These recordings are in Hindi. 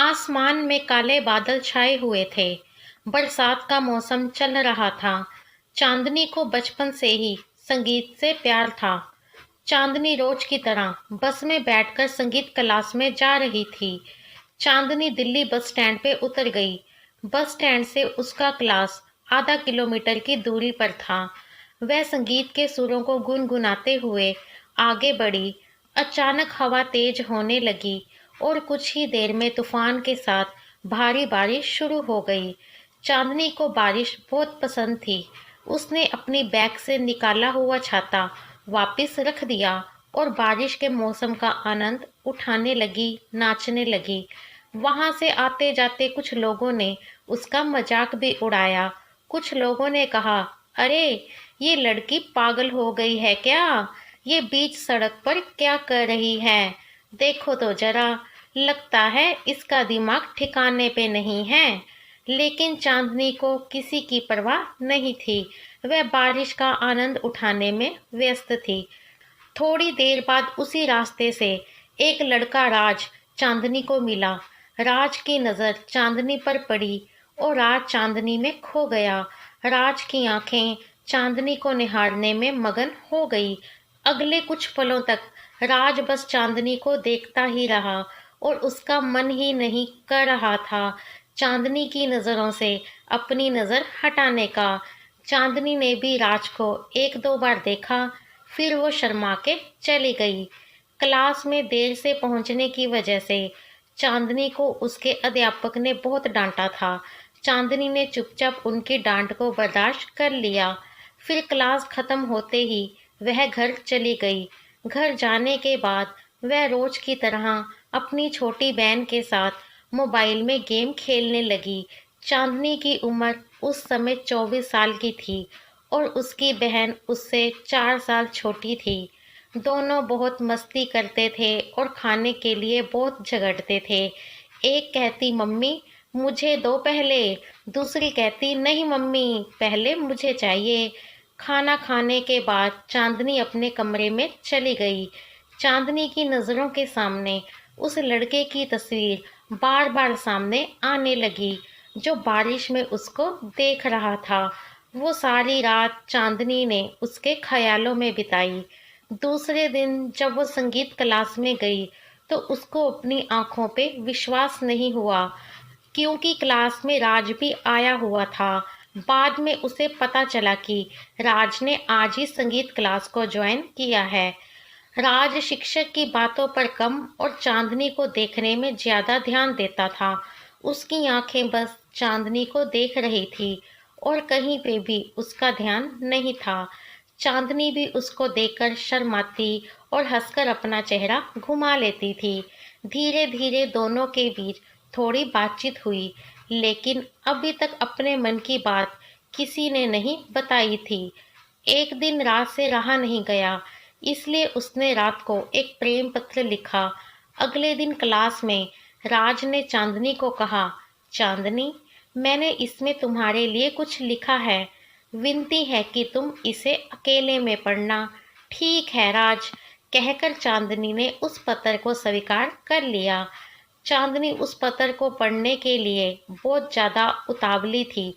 आसमान में काले बादल छाए हुए थे। बरसात का मौसम चल रहा था। चांदनी को बचपन से ही संगीत से प्यार था। चांदनी रोज की तरह बस में बैठकर संगीत क्लास में जा रही थी। चांदनी दिल्ली बस स्टैंड पे उतर गई। बस स्टैंड से उसका क्लास आधा किलोमीटर की दूरी पर था। वह संगीत के सुरों को गुनगुनाते हुए आगे बढ़ी। अचानक हवा तेज होने लगी और कुछ ही देर में तूफान के साथ भारी बारिश शुरू हो गई। चांदनी को बारिश बहुत पसंद थी। उसने अपनी बैग से निकाला हुआ छाता वापस रख दिया और बारिश के मौसम का आनंद उठाने लगी, नाचने लगी। वहां से आते जाते कुछ लोगों ने उसका मजाक भी उड़ाया। कुछ लोगों ने कहा, अरे ये लड़की पागल हो गई है क्या? ये बीच सड़क पर क्या कर रही है? देखो तो जरा, लगता है इसका दिमाग ठिकाने पे नहीं है। लेकिन चांदनी को किसी की परवाह नहीं थी। वह बारिश का आनंद उठाने में व्यस्त थी। थोड़ी देर बाद उसी रास्ते से एक लड़का राज चांदनी को मिला। राज की नजर चांदनी पर पड़ी और राज चांदनी में खो गया। राज की आंखें चांदनी को निहारने में मगन हो गई। अगले कुछ पलों तक राज बस चांदनी को देखता ही रहा और उसका मन ही नहीं कर रहा था चांदनी की नजरों से अपनी नजर हटाने का। चांदनी ने भी राज को एक दो बार देखा, फिर वो शर्मा के चली गई। क्लास में देर से पहुंचने की वजह से चांदनी को उसके अध्यापक ने बहुत डांटा था। चांदनी ने चुपचाप उनकी डांट को बर्दाश्त कर लिया। फिर क्लास खत्म होते ही वह घर चली गई। घर जाने के बाद वह रोज की तरह अपनी छोटी बहन के साथ मोबाइल में गेम खेलने लगी। चांदनी की उम्र उस समय 24 साल की थी और उसकी बहन उससे 4 साल छोटी थी। दोनों बहुत मस्ती करते थे और खाने के लिए बहुत झगड़ते थे। एक कहती, मम्मी मुझे दो पहले। दूसरी कहती, नहीं मम्मी, पहले मुझे चाहिए। खाना खाने के बाद चांदनी अपने कमरे में चली गई। चांदनी की नज़रों के सामने उस लड़के की तस्वीर बार बार सामने आने लगी जो बारिश में उसको देख रहा था। वो सारी रात चांदनी ने उसके ख्यालों में बिताई। दूसरे दिन जब वो संगीत क्लास में गई तो उसको अपनी आंखों पे विश्वास नहीं हुआ, क्योंकि क्लास में राज भी आया हुआ था। बाद में उसे पता चला कि राज ने आज ही संगीत क्लास को ज्वाइन किया है। राज शिक्षक की बातों पर कम और चांदनी को देखने में ज्यादा ध्यान देता था। उसकी आंखें बस चांदनी को देख रही थी और कहीं पे भी उसका ध्यान नहीं था। चांदनी भी उसको देखकर शर्माती और हंसकर अपना चेहरा घुमा लेती थी। धीरे धीरे दोनों के बीच थोड़ी बातचीत हुई, लेकिन अभी तक अपने मन की बात किसी ने नहीं बताई थी। एक दिन रात से रहा नहीं गया, इसलिए उसने रात को एक प्रेम पत्र लिखा। अगले दिन क्लास में राज ने चांदनी को कहा, चांदनी, मैंने इसमें तुम्हारे लिए कुछ लिखा है। विनती है कि तुम इसे अकेले में पढ़ना। ठीक है राज, कहकर चांदनी ने उस पत्र को स्वीकार कर लिया। चांदनी उस पत्र को पढ़ने के लिए बहुत ज्यादा उतावली थी।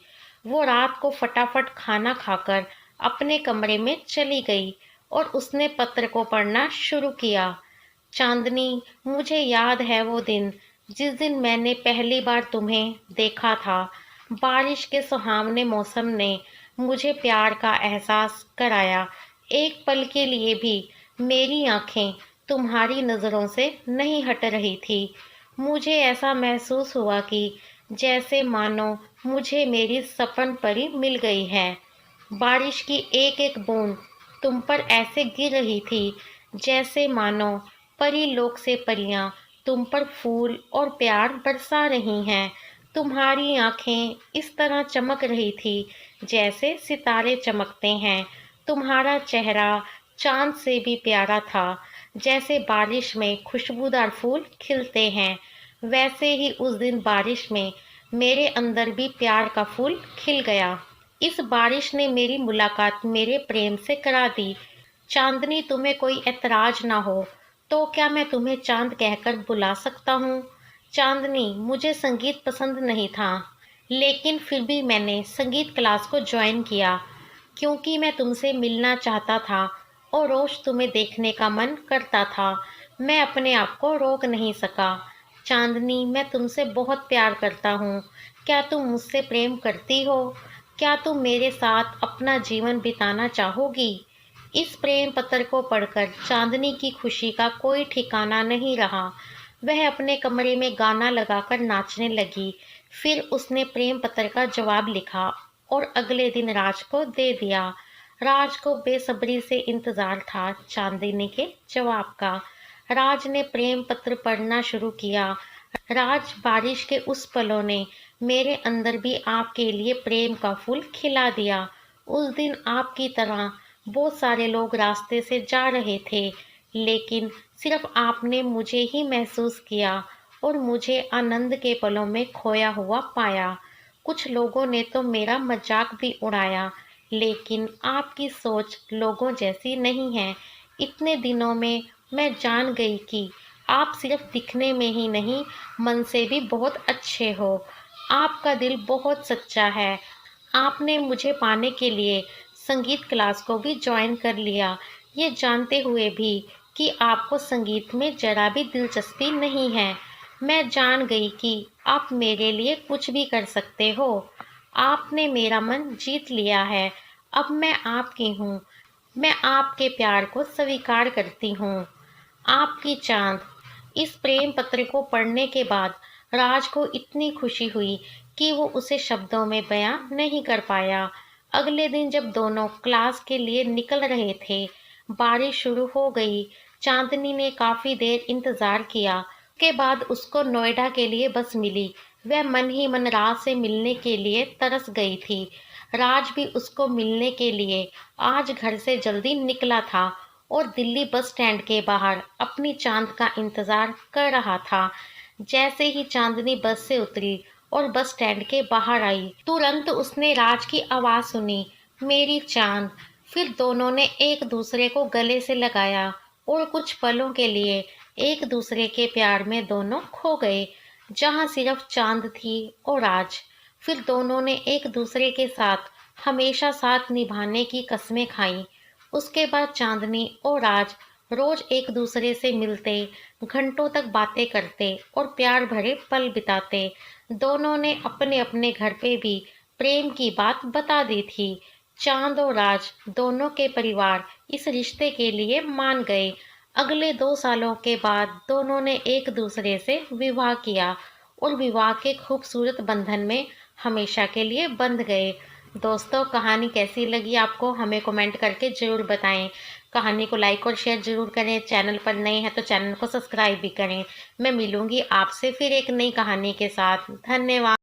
वो रात को फटाफट खाना खाकर अपने कमरे में चली गई और उसने पत्र को पढ़ना शुरू किया। चांदनी, मुझे याद है वो दिन जिस दिन मैंने पहली बार तुम्हें देखा था। बारिश के सुहावने मौसम ने मुझे प्यार का एहसास कराया। एक पल के लिए भी मेरी आंखें तुम्हारी नज़रों से नहीं हट रही थी। मुझे ऐसा महसूस हुआ कि जैसे मानो मुझे मेरी सपन परी मिल गई है। बारिश की एक एक बूंद तुम पर ऐसे गिर रही थी जैसे मानो परी लोक से परियां तुम पर फूल और प्यार बरसा रही हैं। तुम्हारी आंखें इस तरह चमक रही थी जैसे सितारे चमकते हैं। तुम्हारा चेहरा चांद से भी प्यारा था। जैसे बारिश में खुशबूदार फूल खिलते हैं, वैसे ही उस दिन बारिश में मेरे अंदर भी प्यार का फूल खिल गया। इस बारिश ने मेरी मुलाकात मेरे प्रेम से करा दी। चांदनी, तुम्हें कोई ऐतराज ना हो तो क्या मैं तुम्हें चांद कहकर बुला सकता हूँ? चांदनी, मुझे संगीत पसंद नहीं था, लेकिन फिर भी मैंने संगीत क्लास को ज्वाइन किया क्योंकि मैं तुमसे मिलना चाहता था और रोज तुम्हें देखने का मन करता था। मैं अपने आप को रोक नहीं सका। चांदनी, मैं तुमसे बहुत प्यार करता हूँ। क्या तुम मुझसे प्रेम करती हो? क्या तुम मेरे साथ अपना जीवन बिताना चाहोगी? इस प्रेम पत्र को पढ़कर चांदनी की खुशी का कोई ठिकाना नहीं रहा। वह अपने कमरे में गाना लगाकर नाचने लगी। फिर उसने प्रेम पत्र का जवाब लिखा और अगले दिन राज को दे दिया। राज को बेसब्री से इंतजार था चांदनी के जवाब का। राज ने प्रेम पत्र पढ़ना शुरू किया। राज, बारिश के उस पलों ने मेरे अंदर भी आपके लिए प्रेम का फूल खिला दिया। उस दिन आपकी तरह बहुत सारे लोग रास्ते से जा रहे थे, लेकिन सिर्फ आपने मुझे ही महसूस किया और मुझे आनंद के पलों में खोया हुआ पाया। कुछ लोगों ने तो मेरा मजाक भी उड़ाया, लेकिन आपकी सोच लोगों जैसी नहीं है। इतने दिनों में मैं जान गई कि आप सिर्फ दिखने में ही नहीं, मन से भी बहुत अच्छे हो। आपका दिल बहुत सच्चा है। आपने मुझे पाने के लिए संगीत क्लास को भी ज्वाइन कर लिया, ये जानते हुए भी कि आपको संगीत में जरा भी दिलचस्पी नहीं है। मैं जान गई कि आप मेरे लिए कुछ भी कर सकते हो। आपने मेरा मन जीत लिया है। अब मैं आपकी हूँ। मैं आपके प्यार को स्वीकार करती हूँ। आपकी चांद। इस प्रेम पत्र को पढ़ने के बाद राज को इतनी खुशी हुई कि वो उसे शब्दों में बयां नहीं कर पाया। अगले दिन जब दोनों क्लास के लिए निकल रहे थे, बारिश शुरू हो गई। चांदनी ने काफी देर इंतजार किया। के बाद उसको नोएडा के लिए बस मिली। वह मन ही मन राज से मिलने के लिए तरस गई थी। राज भी उसको मिलने के लिए आज घर से जल्दी निकला था और दिल्ली बस स्टैंड के बाहर अपनी चांद का इंतजार कर रहा था। जैसे ही चांदनी बस से उतरी और बस स्टैंड के बाहर आई, तुरंत उसने राज की आवाज सुनी, मेरी चांद। फिर दोनों ने एक दूसरे को गले से लगाया और कुछ पलों के लिए एक दूसरे के प्यार में दोनों खो गए, जहां सिर्फ चांद थी और राज। फिर दोनों ने एक दूसरे के साथ हमेशा साथ निभाने की कस्में खाई। उसके बाद चांदनी और राज रोज एक दूसरे से मिलते, घंटों तक बातें करते और प्यार भरे पल बिताते। दोनों ने अपने अपने घर पे भी प्रेम की बात बता दी थी। चांद और राज दोनों के परिवार इस रिश्ते के लिए मान गए। अगले 2 सालों के बाद दोनों ने एक दूसरे से विवाह किया और विवाह के खूबसूरत बंधन में हमेशा के लिए बंध गए। दोस्तों, कहानी कैसी लगी आपको हमें कमेंट करके ज़रूर बताएं। कहानी को लाइक और शेयर ज़रूर करें। चैनल पर नए हैं तो चैनल को सब्सक्राइब भी करें। मैं मिलूंगी आपसे फिर एक नई कहानी के साथ। धन्यवाद।